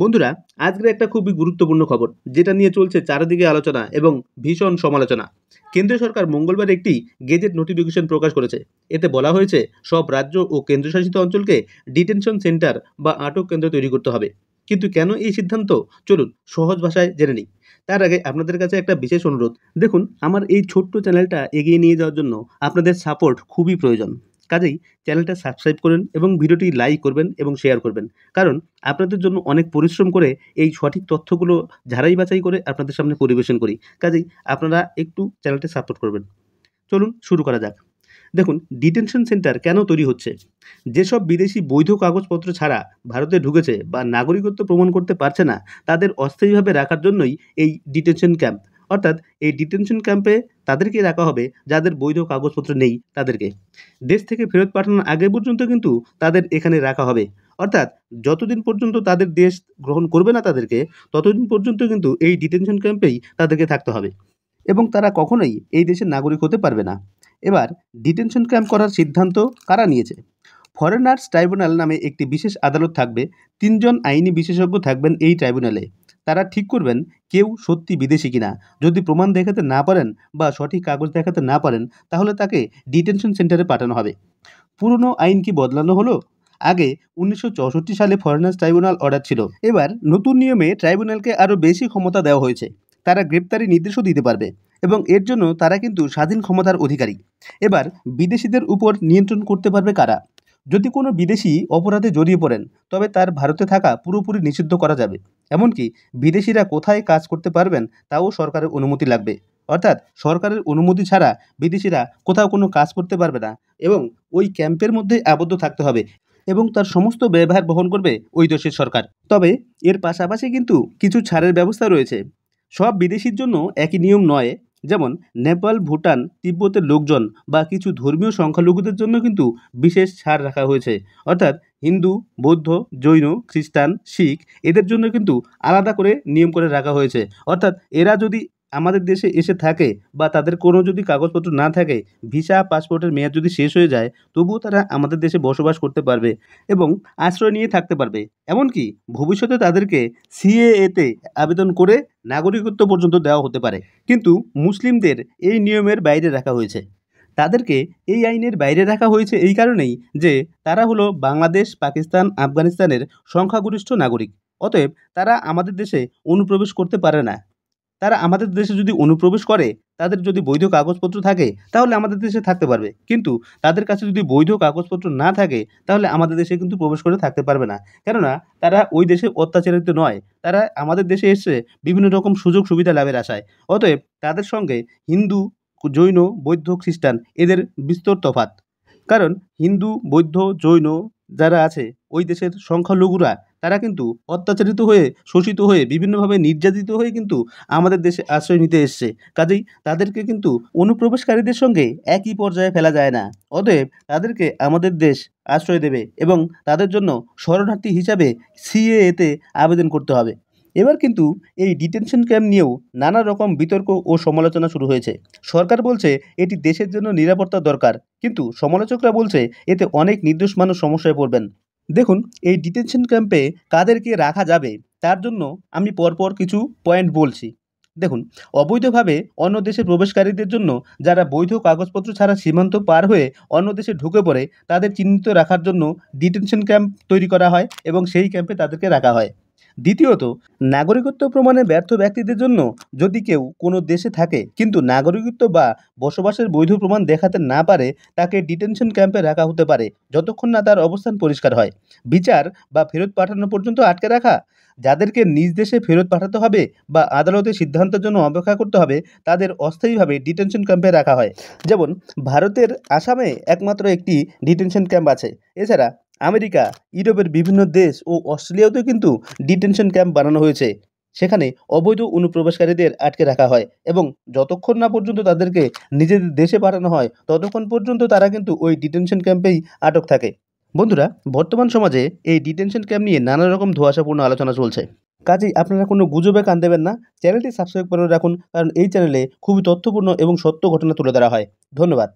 বন্ধুরা, আজকের একটা খুবই গুরুত্বপূর্ণ খবর যেটা নিয়ে চলছে চারিদিকে আলোচনা এবং ভীষণ সমালোচনা। কেন্দ্রীয় সরকার মঙ্গলবার একটি গেজেট নোটিফিকেশন প্রকাশ করেছে। এতে বলা হয়েছে সব রাজ্য ও কেন্দ্রশাসিত অঞ্চলকে ডিটেনশন সেন্টার বা আটক কেন্দ্র তৈরি করতে হবে। কিন্তু কেন এই সিদ্ধান্ত, চলুন সহজ ভাষায় জেনে নিই। তার আগে আপনাদের কাছে একটা বিশেষ অনুরোধ। দেখুন, আমার এই ছোট্ট চ্যানেলটা এগিয়ে নিয়ে যাওয়ার জন্য আপনাদের সাপোর্ট খুবই প্রয়োজন। কাজেই চ্যানেলটা সাবস্ক্রাইব করুন এবং ভিডিওটি লাইক করবেন এবং শেয়ার করবেন। কারণ আপনাদের জন্য অনেক পরিশ্রম করে এই সঠিক তথ্যগুলো ঝাড়াই বাছাই করে আপনাদের সামনে পরিবেশন করি। কাজেই আপনারা একটু চ্যানেলটি সাপোর্ট করবেন। চলুন শুরু করা যাক। দেখুন, ডিটেনশন সেন্টার কেন তৈরি হচ্ছে? যেসব বিদেশি বৈধ কাগজপত্র ছাড়া ভারতে ঢুকেছে বা নাগরিকত্ব প্রমাণ করতে পারছে না, তাদের অস্থায়ীভাবে রাখার জন্যই এই ডিটেনশন ক্যাম্প। অর্থাৎ এই ডিটেনশন ক্যাম্পে তাদেরকে রাখা হবে যাদের বৈধ কাগজপত্র নেই তাদেরকে। দেশ থেকে ফেরত পাঠানোর আগে পর্যন্ত কিন্তু তাদের এখানে রাখা হবে। অর্থাৎ যতদিন পর্যন্ত তাদের দেশ গ্রহণ করবে না তাদেরকে, ততদিন পর্যন্ত কিন্তু এই ডিটেনশন ক্যাম্পেই তাদেরকে থাকতে হবে এবং তারা কখনোই এই দেশের নাগরিক হতে পারবে না। এবার ডিটেনশন ক্যাম্প করার সিদ্ধান্ত কারা নিয়েছে? ফরেনার্স ট্রাইব্যুনাল নামে একটি বিশেষ আদালত থাকবে। ৩ জন আইনি বিশেষজ্ঞ থাকবেন এই ট্রাইব্যুনালে। তারা ঠিক করবেন কেউ সত্যি বিদেশি কিনা। যদি প্রমাণ দেখাতে না পারেন বা সঠিক কাগজ দেখাতে না পারেন, তাহলে তাকে ডিটেনশন সেন্টারে পাঠানো হবে। পুরনো আইন কি বদলানো হলো? আগে ১৯৬৪ সালে ফরেনার্স ট্রাইব্যুনাল অর্ডার ছিল। এবার নতুন নিয়মে ট্রাইব্যুনালকে আরও বেশি ক্ষমতা দেওয়া হয়েছে। তারা গ্রেপ্তারি নির্দেশও দিতে পারবে এবং এর জন্য তারা কিন্তু স্বাধীন ক্ষমতার অধিকারী। এবার বিদেশিদের উপর নিয়ন্ত্রণ করতে পারবে কারা? যদি কোনো বিদেশি অপরাধে জড়িয়ে পড়েন, তবে তার ভারতে থাকা পুরোপুরি নিষিদ্ধ করা যাবে। এমনকি বিদেশিরা কোথায় কাজ করতে পারবেন তাও সরকারের অনুমতি লাগবে। অর্থাৎ সরকারের অনুমতি ছাড়া বিদেশিরা কোথাও কোনো কাজ করতে পারবে না এবং ওই ক্যাম্পের মধ্যে আবদ্ধ থাকতে হবে এবং তার সমস্ত ব্যয়ভার বহন করবে ওই দেশের সরকার। তবে এর পাশাপাশি কিন্তু কিছু ছাড়ের ব্যবস্থা রয়েছে। সব বিদেশির জন্য একই নিয়ম নয়। যেমন নেপাল, ভুটান, তিব্বতের লোকজন বা কিছু ধর্মীয় সংখ্যালঘুদের জন্য কিন্তু বিশেষ ছাড় রাখা হয়েছে। অর্থাৎ হিন্দু, বৌদ্ধ, জৈন, খ্রিস্টান, শিখ এদের জন্য কিন্তু আলাদা করে নিয়ম করে রাখা হয়েছে। অর্থাৎ এরা যদি আমাদের দেশে এসে থাকে বা তাদের কোনো যদি কাগজপত্র না থাকে, ভিসা পাসপোর্টের মেয়াদ যদি শেষ হয়ে যায়, তবুও তারা আমাদের দেশে বসবাস করতে পারবে এবং আশ্রয় নিয়ে থাকতে পারবে। এমনকি ভবিষ্যতে তাদেরকে সিএএতে আবেদন করে নাগরিকত্ব পর্যন্ত দেওয়া হতে পারে। কিন্তু মুসলিমদের এই নিয়মের বাইরে রাখা হয়েছে। তাদেরকে এই আইনের বাইরে রাখা হয়েছে এই কারণেই যে তারা হলো বাংলাদেশ, পাকিস্তান, আফগানিস্তানের সংখ্যাগরিষ্ঠ নাগরিক। অতএব তারা আমাদের দেশে অনুপ্রবেশ করতে পারে না। তারা আমাদের দেশে যদি অনুপ্রবেশ করে, তাদের যদি বৈধ কাগজপত্র থাকে, তাহলে আমাদের দেশে থাকতে পারবে। কিন্তু তাদের কাছে যদি বৈধ কাগজপত্র না থাকে, তাহলে আমাদের দেশে কিন্তু প্রবেশ করে থাকতে পারবে না। কেননা তারা ওই দেশে অত্যাচারিত নয়। তারা আমাদের দেশে এসছে বিভিন্ন রকম সুযোগ সুবিধা লাভের আশায়। অতএব তাদের সঙ্গে হিন্দু, জৈন, বৌদ্ধ, খ্রিস্টান এদের বিস্তর তফাৎ। কারণ হিন্দু, বৌদ্ধ, জৈন যারা আছে ওই দেশের সংখ্যালঘুরা, তারা কিন্তু অত্যাচারিত হয়ে, শোষিত হয়ে, বিভিন্নভাবে নির্যাতিত হয়ে কিন্তু আমাদের দেশে আশ্রয় নিতে এসছে। কাজেই তাদেরকে কিন্তু অনুপ্রবেশকারীদের সঙ্গে একই পর্যায়ে ফেলা যায় না। অতএব তাদেরকে আমাদের দেশ আশ্রয় দেবে এবং তাদের জন্য শরণার্থী হিসাবে সিএএতে আবেদন করতে হবে। এবার কিন্তু এই ডিটেনশন ক্যাম্প নিয়েও নানা রকম বিতর্ক ও সমালোচনা শুরু হয়েছে। সরকার বলছে এটি দেশের জন্য নিরাপত্তা দরকার, কিন্তু সমালোচকরা বলছে এতে অনেক নির্দোষ মানুষ সমস্যায় পড়বেন। দেখুন, এই ডিটেনশন ক্যাম্পে কাদেরকে রাখা যাবে তার জন্য আমি পরপর কিছু পয়েন্ট বলছি। দেখুন, অবৈধভাবে অন্য দেশে প্রবেশকারীদের জন্য যারা বৈধ কাগজপত্র ছাড়া সীমান্ত পার হয়ে অন্য দেশে ঢুকে পড়ে, তাদের চিহ্নিত রাখার জন্য ডিটেনশন ক্যাম্প তৈরি করা হয় এবং সেই ক্যাম্পে তাদেরকে রাখা হয়। দ্বিতীয়ত, নাগরিকত্ব প্রমাণে ব্যর্থ ব্যক্তিদের জন্য যদি কেউ কোনো দেশে থাকে কিন্তু নাগরিকত্ব বা বসবাসের বৈধ প্রমাণ দেখাতে না পারে, তাকে ডিটেনশন ক্যাম্পে রাখা হতে পারে যতক্ষণ না তার অবস্থান পরিষ্কার হয়। বিচার বা ফেরত পাঠানো পর্যন্ত আটকে রাখা। যাদেরকে নিজ দেশে ফেরত পাঠাতে হবে বা আদালতের সিদ্ধান্তের জন্য অপেক্ষা করতে হবে, তাদের অস্থায়ীভাবে ডিটেনশন ক্যাম্পে রাখা হয়। যেমন ভারতের আসামে একমাত্র একটি ডিটেনশন ক্যাম্প আছে। এছাড়া আমেরিকা, ইউরোপের বিভিন্ন দেশ ও অস্ট্রেলিয়াতেও কিন্তু ডিটেনশন ক্যাম্প বানানো হয়েছে। সেখানে অবৈধ অনুপ্রবেশকারীদের আটকে রাখা হয় এবং যতক্ষণ না পর্যন্ত তাদেরকে নিজেদের দেশে পাঠানো হয়, ততক্ষণ পর্যন্ত তারা কিন্তু ওই ডিটেনশন ক্যাম্পেই আটক থাকে। বন্ধুরা, বর্তমান সমাজে এই ডিটেনশন ক্যাম্প নিয়ে নানা রকম ধোঁয়াশাপূর্ণ আলোচনা চলছে। কাজেই আপনারা কোনো গুজবে কান দেবেন না। চ্যানেলটি সাবস্ক্রাইব করে রাখুন, কারণ এই চ্যানেলে খুবই তথ্যপূর্ণ এবং সত্য ঘটনা তুলে ধরা হয়। ধন্যবাদ।